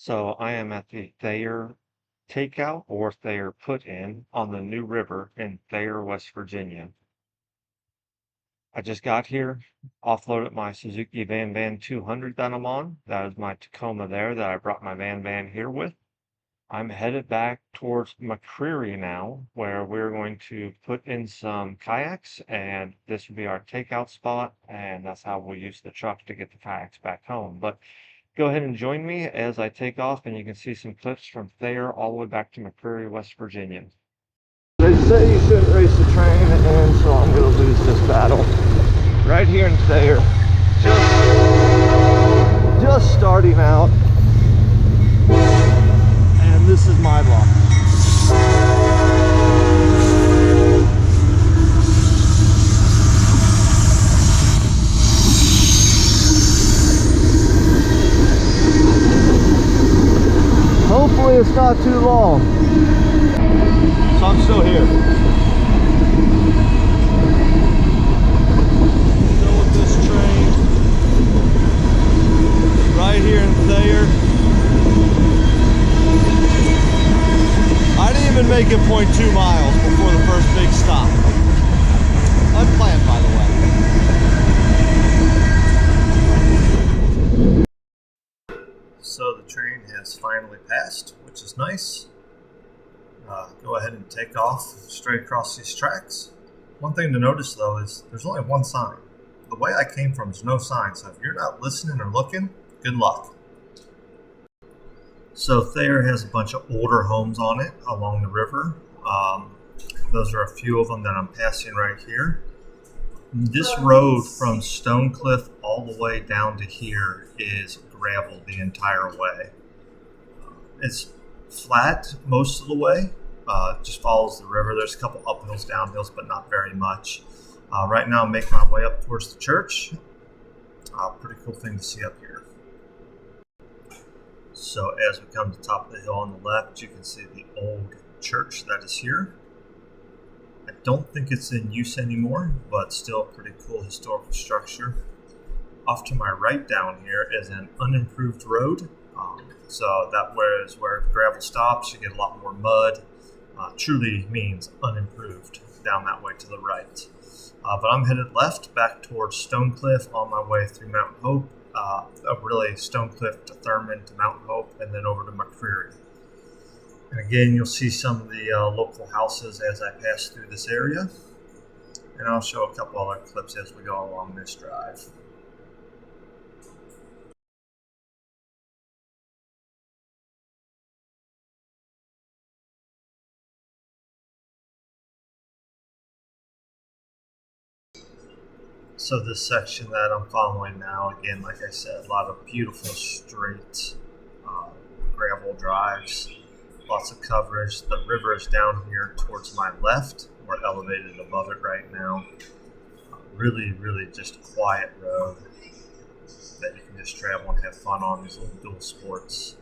So I am at the Thayer Takeout or Thayer Put-In on the New River in Thayer, West Virginia. I just got here, offloaded my Suzuki Van 200 that I'm on. That is my Tacoma there that I brought my Van here with. I'm headed back towards McCreary now, where we're going to put in some kayaks, and this will be our takeout spot, and that's how we'll use the truck to get the kayaks back home. But go ahead and join me as I take off, and you can see some clips from Thayer all the way back to McCreary, West Virginia. They say you shouldn't race the train, and so I'm going to lose this battle. Right here in Thayer, just starting out, and this is my block. Hopefully it's not too long. So I'm still here. Still with this train. Right here in Thayer. I didn't even make it 0.2 miles before the first big stop. Unplanned, by the way. So the train has finally passed, which is nice. Go ahead and take off straight across these tracks. One thing to notice though is there's only one sign. The way I came from is no sign, so if you're not listening or looking, good luck. So Thayer has a bunch of older homes on it along the river. Those are a few of them that I'm passing right here. This road from Stonecliff all the way down to here is gravel the entire way. It's flat most of the way, just follows the river. There's a couple uphills, downhills, but not very much. Right now I'm making my way up towards the church. Pretty cool thing to see up here. So as we come to the top of the hill on the left, you can see the old church that is here. I don't think it's in use anymore, but still a pretty cool historical structure. Off to my right down here is an unimproved road. So that is where the gravel stops. You get a lot more mud. Truly means unimproved down that way to the right. But I'm headed left back towards Stonecliff on my way through Mountain Hope. Really Stonecliff to Thurman to Mountain Hope and then over to McCreary. And again, you'll see some of the local houses as I pass through this area. And I'll show a couple other clips as we go along this drive. So this section that I'm following now, again, like I said, a lot of beautiful straight gravel drives, lots of coverage. The river is down here towards my left. We're elevated above it right now. Really, really just a quiet road that you can just travel and have fun on, these little dual sports.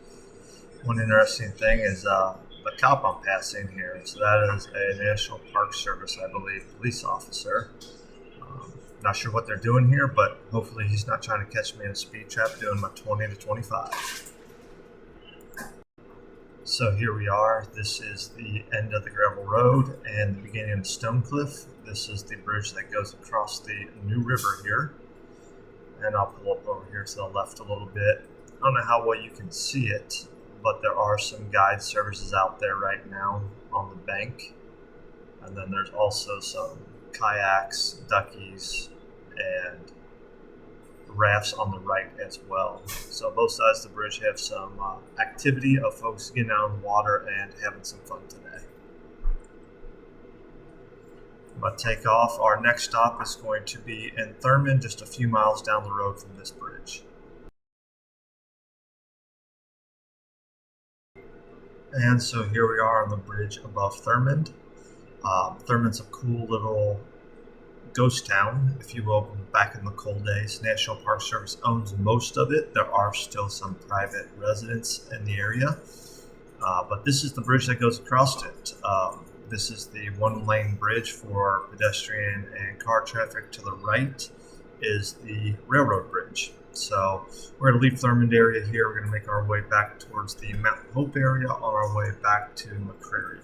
One interesting thing is the cop I'm passing here. So that is a National Park Service, I believe, police officer. Not sure what they're doing here, but hopefully he's not trying to catch me in a speed trap doing my 20 to 25. So here we are. This is the end of the gravel road and the beginning of Stonecliff. This is the bridge that goes across the New River here. And I'll pull up over here to the left a little bit. I don't know how well you can see it, but there are some guide services out there right now on the bank. And then there's also some kayaks, duckies, and rafts on the right as well. So both sides of the bridge have some activity of folks getting out on the water and having some fun today. I'm going to take off. Our next stop is going to be in Thurman, just a few miles down the road from this bridge. And so here we are on the bridge above Thurman. Thurman's a cool little ghost town, if you will, back in the cold days. National Park Service owns most of it. There are still some private residents in the area. But this is the bridge that goes across it. This is the one-lane bridge for pedestrian and car traffic. To the right is the railroad bridge. So we're going to leave Thurmond area here. We're going to make our way back towards the Mount Hope area on our way back to McCreary.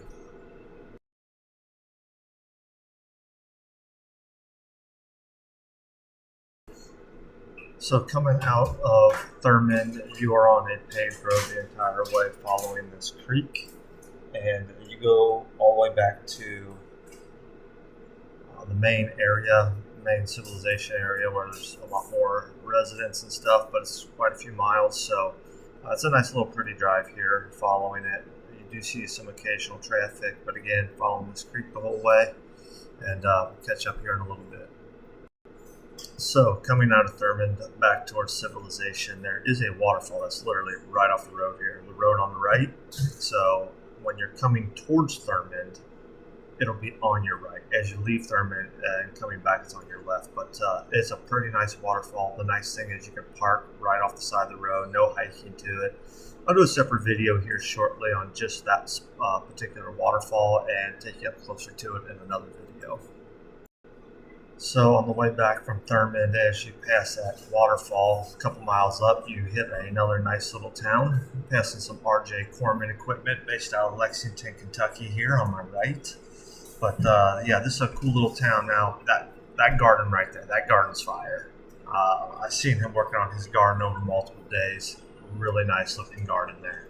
So coming out of Thurmond, you are on a paved road the entire way following this creek, and you go all the way back to the main area, main civilization area, where there's a lot more residents and stuff, but it's quite a few miles, so it's a nice little pretty drive here following it. You do see some occasional traffic, but again, following this creek the whole way, and catch up here in a little bit. So, coming out of Thurmond back towards civilization, there is a waterfall that's literally right off the road here. The road on the right. So, when you're coming towards Thurmond, it'll be on your right. As you leave Thurmond and coming back, it's on your left. But it's a pretty nice waterfall. The nice thing is you can park right off the side of the road, no hiking to it. I'll do a separate video here shortly on just that particular waterfall and take you up closer to it in another video. So on the way back from Thurmond, as you pass that waterfall, a couple miles up, you hit another nice little town, passing some RJ Corman equipment based out of Lexington, Kentucky here on my right. But yeah, this is a cool little town. Now, that garden right there, that garden's fire. I've seen him working on his garden over multiple days. Really nice looking garden there.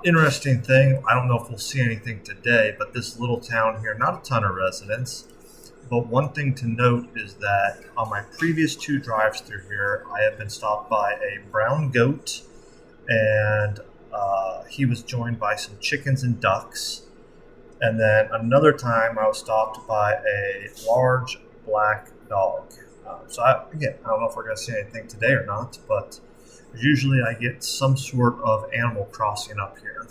Interesting thing, I don't know if we'll see anything today, but this little town here, not a ton of residents. But one thing to note is that on my previous 2 drives through here, I have been stopped by a brown goat, and he was joined by some chickens and ducks. And then another time I was stopped by a large black dog. Again, I don't know if we're going to see anything today or not, but usually I get some sort of animal crossing up here.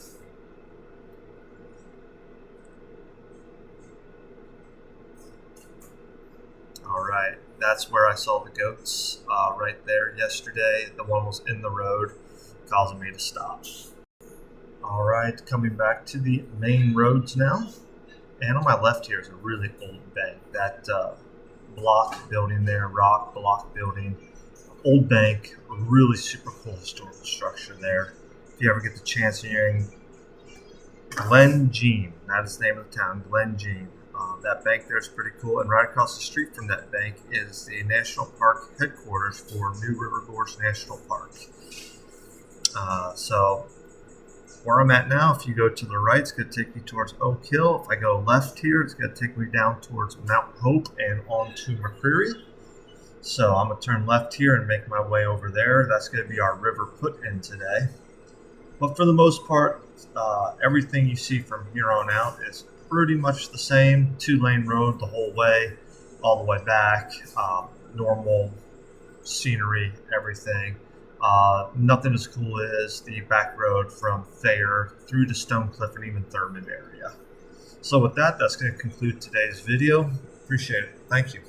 All right, that's where I saw the goats right there yesterday. The one was in the road, causing me to stop. All right, coming back to the main roads now. And on my left here is a really old bank. That block building there, rock block building, old bank, a really super cool historical structure there. If you ever get the chance, you're in Glen Jean. That is the name of the town, Glen Jean. That bank there is pretty cool, and right across the street from that bank is the National Park headquarters for New River Gorge National Park. So where I'm at now, if you go to the right, it's going to take you towards Oak Hill. If I go left here, it's going to take me down towards Mount Hope and on to McCreary. So I'm going to turn left here and make my way over there. That's going to be our river put-in today. But for the most part, everything you see from here on out is pretty much the same. 2-lane road the whole way, all the way back. Normal scenery, everything. Nothing as cool as the back road from Thayer through to Stonecliff and even Thurmond area. So with that, that's going to conclude today's video. Appreciate it. Thank you.